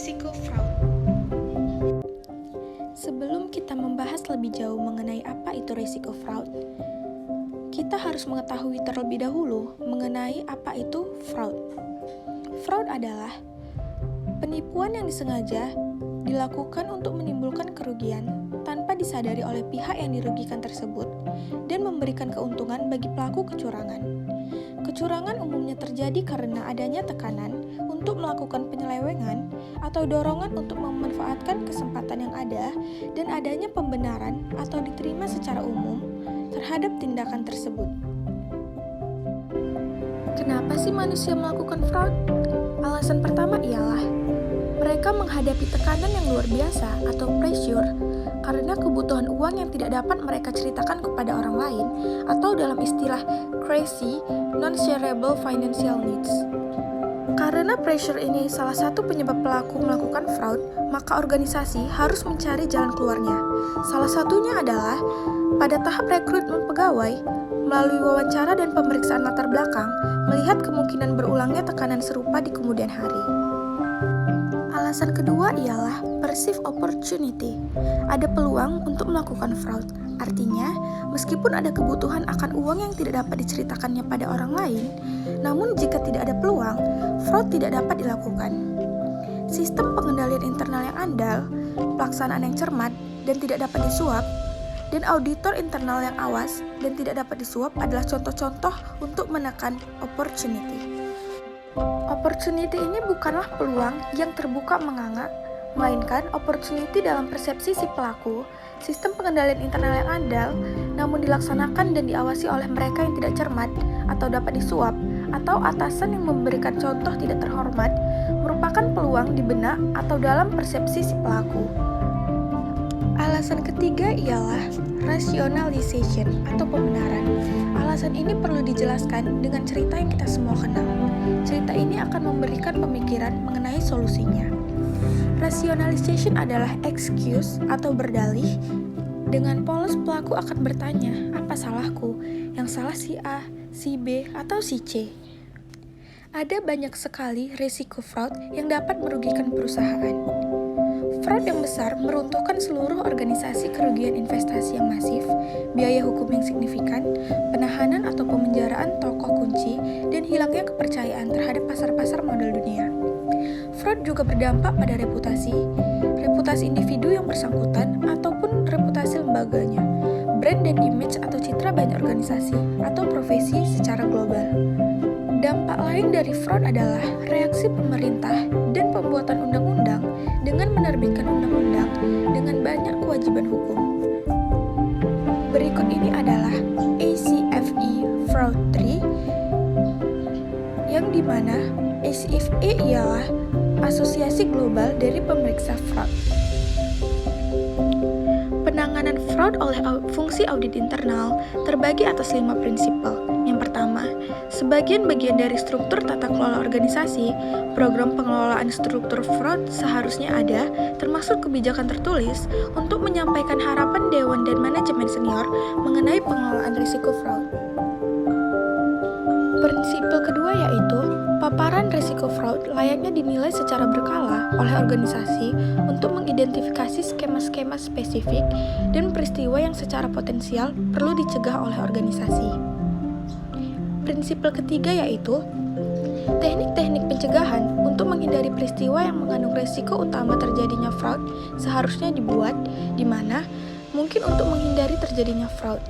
Risiko fraud. Sebelum kita membahas lebih jauh mengenai apa itu risiko fraud, kita harus mengetahui terlebih dahulu mengenai apa itu fraud. Fraud adalah penipuan yang disengaja dilakukan untuk menimbulkan kerugian tanpa disadari oleh pihak yang dirugikan tersebut dan memberikan keuntungan bagi pelaku kecurangan. Kecurangan umumnya terjadi karena adanya tekanan untuk melakukan penyelewengan atau dorongan untuk memanfaatkan kesempatan yang ada dan adanya pembenaran atau diterima secara umum terhadap tindakan tersebut. Kenapa sih manusia melakukan fraud? Alasan pertama ialah mereka menghadapi tekanan yang luar biasa atau pressure karena kebutuhan uang yang tidak dapat mereka ceritakan kepada orang lain atau dalam istilah crazy, non-shareable financial needs. Karena pressure ini salah satu penyebab pelaku melakukan fraud, maka organisasi harus mencari jalan keluarnya. Salah satunya adalah pada tahap rekrutmen pegawai, melalui wawancara dan pemeriksaan latar belakang, melihat kemungkinan berulangnya tekanan serupa di kemudian hari. Alasan kedua ialah perceived opportunity. Ada peluang untuk melakukan fraud. Artinya, meskipun ada kebutuhan akan uang yang tidak dapat diceritakannya pada orang lain, namun jika tidak ada peluang, fraud tidak dapat dilakukan. Sistem pengendalian internal yang andal, pelaksanaan yang cermat dan tidak dapat disuap, dan auditor internal yang awas dan tidak dapat disuap adalah contoh-contoh untuk menekan opportunity. Opportunity ini bukanlah peluang yang terbuka menganga, melainkan opportunity dalam persepsi si pelaku, sistem pengendalian internal yang andal, namun dilaksanakan dan diawasi oleh mereka yang tidak cermat atau dapat disuap, atau atasan yang memberikan contoh tidak terhormat, merupakan peluang di benak atau dalam persepsi si pelaku. Alasan ketiga ialah rationalization atau pembenaran. Alasan ini perlu dijelaskan dengan cerita yang kita semua kenal. Cerita ini akan memberikan pemikiran mengenai solusinya. Rationalization adalah excuse atau berdalih. Dengan polos pelaku akan bertanya, apa salahku? Yang salah si A, si B, atau si C. Ada banyak sekali risiko fraud yang dapat merugikan perusahaan. Fraud yang besar meruntuhkan seluruh organisasi, kerugian investasi yang masif, biaya hukum yang signifikan, penahanan atau pemenjaraan tokoh kunci, dan hilangnya kepercayaan terhadap pasar-pasar modal dunia. Fraud juga berdampak pada reputasi individu yang bersangkutan ataupun reputasi lembaganya, brand dan image atau citra banyak organisasi atau profesi secara global. Dampak lain dari fraud adalah reaksi pemerintah dan pembuatan undang-undang dengan menerbitkan undang-undang dengan banyak kewajiban hukum. Berikut ini adalah ACFE Fraud 3, yang dimana ACFE ialah Asosiasi Global dari Pemeriksa Fraud. Penanganan fraud oleh fungsi audit internal terbagi atas 5 prinsipal. Yang pertama, sebagian bagian dari struktur tata kelola organisasi, program pengelolaan struktur fraud seharusnya ada, termasuk kebijakan tertulis, untuk menyampaikan harapan dewan dan manajemen senior mengenai pengelolaan risiko fraud. Prinsipal kedua yaitu, paparan risiko fraud layaknya dinilai secara berkala oleh organisasi untuk mengidentifikasi skema-skema spesifik dan peristiwa yang secara potensial perlu dicegah oleh organisasi. Prinsipal ketiga yaitu, teknik-teknik pencegahan untuk menghindari peristiwa yang mengandung risiko utama terjadinya fraud seharusnya dibuat, di mana mungkin untuk menghindari terjadinya fraud.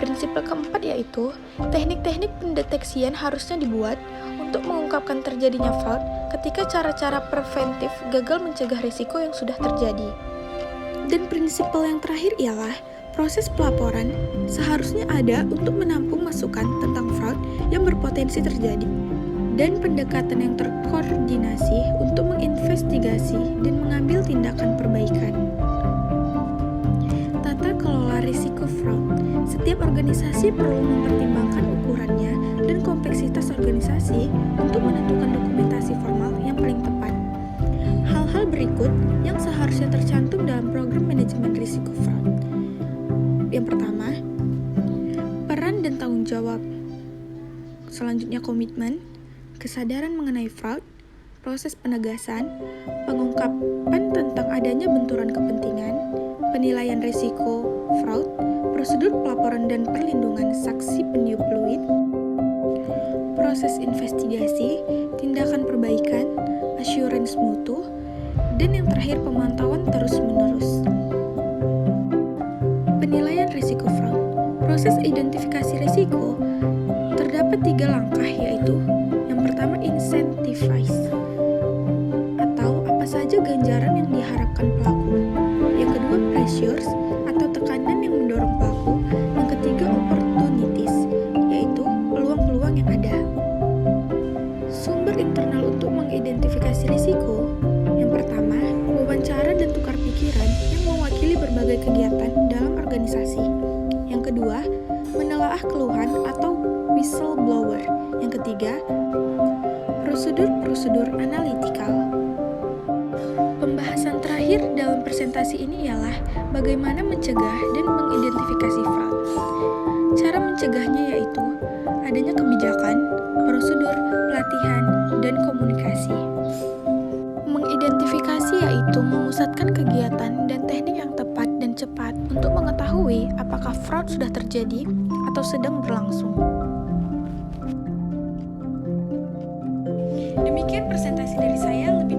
Prinsipal keempat yaitu, teknik-teknik pendeteksian harusnya dibuat untuk mengungkapkan terjadinya fraud ketika cara-cara preventif gagal mencegah risiko yang sudah terjadi. Dan prinsipal yang terakhir ialah, proses pelaporan seharusnya ada untuk menampung masukan tentang fraud yang berpotensi terjadi, dan pendekatan yang terkoordinasi untuk menginvestigasi dan mengambil tindakan perbaikan. Tata kelola risiko fraud. Setiap organisasi perlu mempertimbangkan ukurannya dan kompleksitas organisasi untuk menentukan dokumentasi formal yang paling tepat. Hal-hal berikut yang seharusnya tercantum dalam program manajemen risiko fraud. Yang pertama, peran dan tanggung jawab. Selanjutnya komitmen, kesadaran mengenai fraud, proses penegasan, pengungkapan ungkapan tentang adanya benturan kepentingan, penilaian risiko fraud, prosedur pelaporan dan perlindungan saksi peniup fluid, proses investigasi, tindakan perbaikan, assurance mutu, dan yang terakhir pemantauan terus-menerus. Penilaian risiko fraud. Proses identifikasi risiko terdapat 3 langkah, yaitu yang pertama incentivize, atau apa saja ganjaran yang diharapkan pelaku. Yang kedua pressures, atau tekanan yang mendorong pelaku. Yang ketiga opportunities, yaitu peluang-peluang yang ada. Sumber internal untuk mengidentifikasi risiko. Yang pertama, wawancara dan tukar pikiran yang mewakili berbagai kegiatan dalam organisasi. Yang kedua, menelaah keluhan atau whistleblower. Yang ketiga, prosedur-prosedur analitikal. Pembahasan terakhir dalam presentasi ini ialah bagaimana mencegah dan mengidentifikasi fraud. Cara mencegahnya yaitu adanya kebijakan, prosedur, pelatihan, dan komunikasi. Mengidentifikasi yaitu memusatkan kegiatan dan teknik yang tepat dan cepat untuk mengetahui apakah fraud sudah terjadi atau sedang berlangsung. Demikian presentasi dari saya, lebih